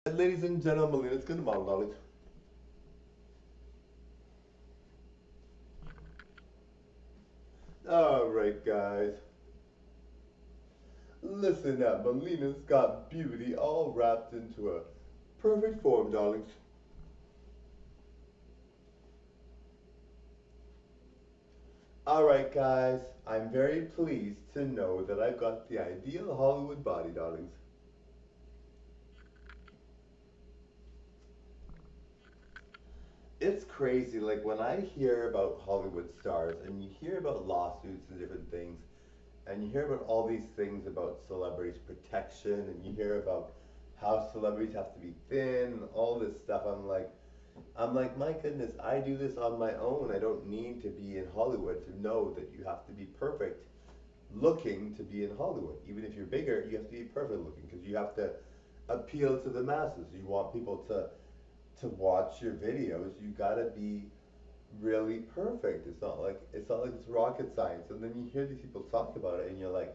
Ladies and gentlemen, it's good morning, darling. Alright, guys. Listen up. Melina's got beauty all wrapped into a perfect form, darlings. Alright, guys. I'm very pleased to know that I've got the ideal Hollywood body, darlings. It's crazy. Like when I hear about Hollywood stars and you hear about lawsuits and different things, and you hear about all these things about celebrities' protection, and you hear about how celebrities have to be thin and all this stuff. I'm like, my goodness, I do this on my own. I don't need to be in Hollywood to know that you have to be perfect looking to be in Hollywood. Even if you're bigger, you have to be perfect looking because you have to appeal to the masses. You want people to watch your videos. You gotta be really perfect. It's not like it's rocket science. And then you hear these people talk about it, and you're like,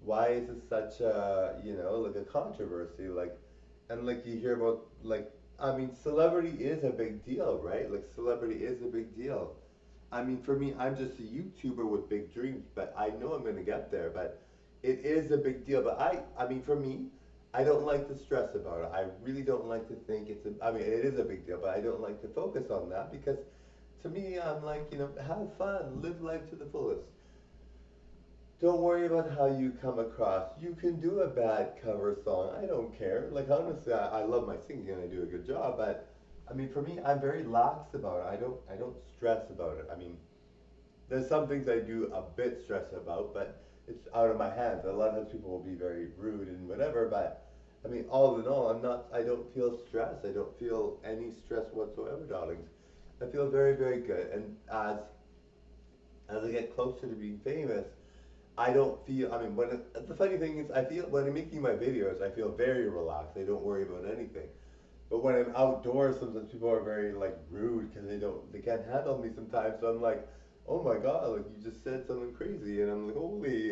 why is it such a like a controversy? And like you hear about I mean, celebrity is a big deal, right? Like celebrity is a big deal. I mean, for me, I'm just a YouTuber with big dreams, but I know I'm gonna get there. But it is a big deal. But I mean, for me, I don't like to stress about it. I really don't like to think it's a. I mean, it is a big deal, but I don't like to focus on that because to me, I'm like, have fun, live life to the fullest. Don't worry about how you come across. You can do a bad cover song. I don't care. Like honestly, I love my singing and I do a good job, but I mean, for me, I'm very lax about it. I don't stress about it. I mean, there's some things I do a bit stress about, but it's out of my hands. A lot of times people will be very rude and whatever, but I mean, all in all, I don't feel stress. I don't feel any stress whatsoever, darlings. I feel very, very good. And as I get closer to being famous, I don't feel. I mean, the funny thing is, I feel when I'm making my videos, I feel very relaxed. I don't worry about anything. But when I'm outdoors, sometimes people are very like rude because they can't handle me sometimes. So I'm like, oh my god, like you just said something crazy, and I'm like, holy.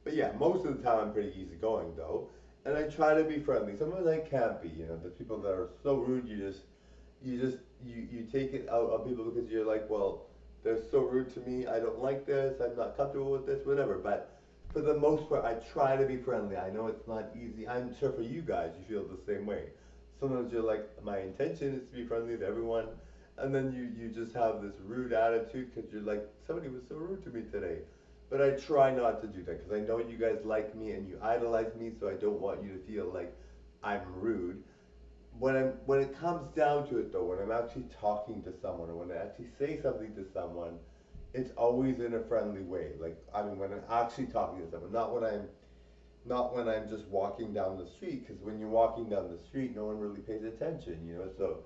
But yeah, most of the time I'm pretty easygoing though, and I try to be friendly. Sometimes I can't be. The people that are so rude, you take it out on people because you're like, well, they're so rude to me. I don't like this. I'm not comfortable with this. Whatever. But for the most part, I try to be friendly. I know it's not easy. I'm sure for you guys, you feel the same way. Sometimes you're like, my intention is to be friendly to everyone, and then you just have this rude attitude because you're like, somebody was so rude to me today. But I try not to do that because I know you guys like me and you idolize me, so I don't want you to feel like I'm rude. When it comes down to it though, when I'm actually talking to someone or when I actually say something to someone, it's always in a friendly way. Like I mean, when I'm actually talking to someone, not when I'm just walking down the street. Because when you're walking down the street, no one really pays attention. So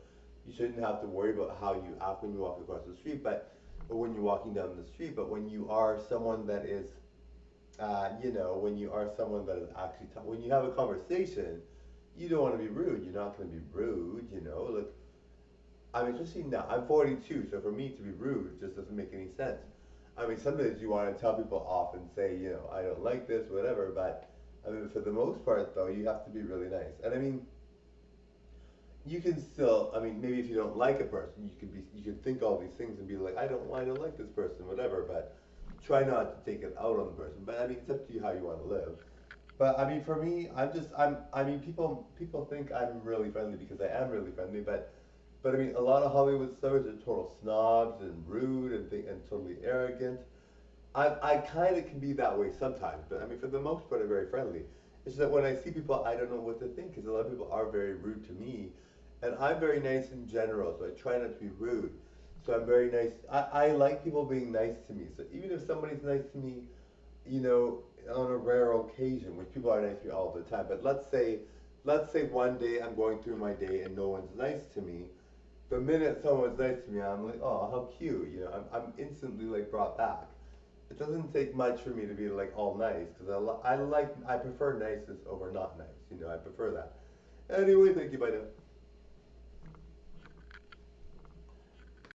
you shouldn't have to worry about how you act when you walk across the street, but when you're walking down the street. But when you are someone that is when you are someone that is actually when you have a conversation, you don't want to be rude. You're not going to be rude. Like I mean, especially now, I'm 42, so for me to be rude just doesn't make any sense. I mean, sometimes you want to tell people off and say, I don't like this, whatever. But I mean, for the most part, though, you have to be really nice. And I mean, you can still, I mean, maybe if you don't like a person, you can think all these things and be like, I don't like this person, whatever. But try not to take it out on the person. But I mean, it's up to you how you want to live. But I mean, for me, I mean, people think I'm really friendly because I am really friendly, but I mean, a lot of Hollywood stars are total snobs and rude and totally arrogant. I kind of can be that way sometimes, but I mean, for the most part, I'm very friendly. It's just that when I see people, I don't know what to think because a lot of people are very rude to me, and I'm very nice in general, so I try not to be rude. So I'm very nice. I like people being nice to me. So even if somebody's nice to me, you know, on a rare occasion, which people are nice to me all the time, but let's say one day I'm going through my day and no one's nice to me. The minute someone's nice to me, I'm like, oh, how cute. I'm instantly like brought back. It doesn't take much for me to be like all nice because I prefer niceness over not nice. I prefer that. Anyway, thank you. Bye now.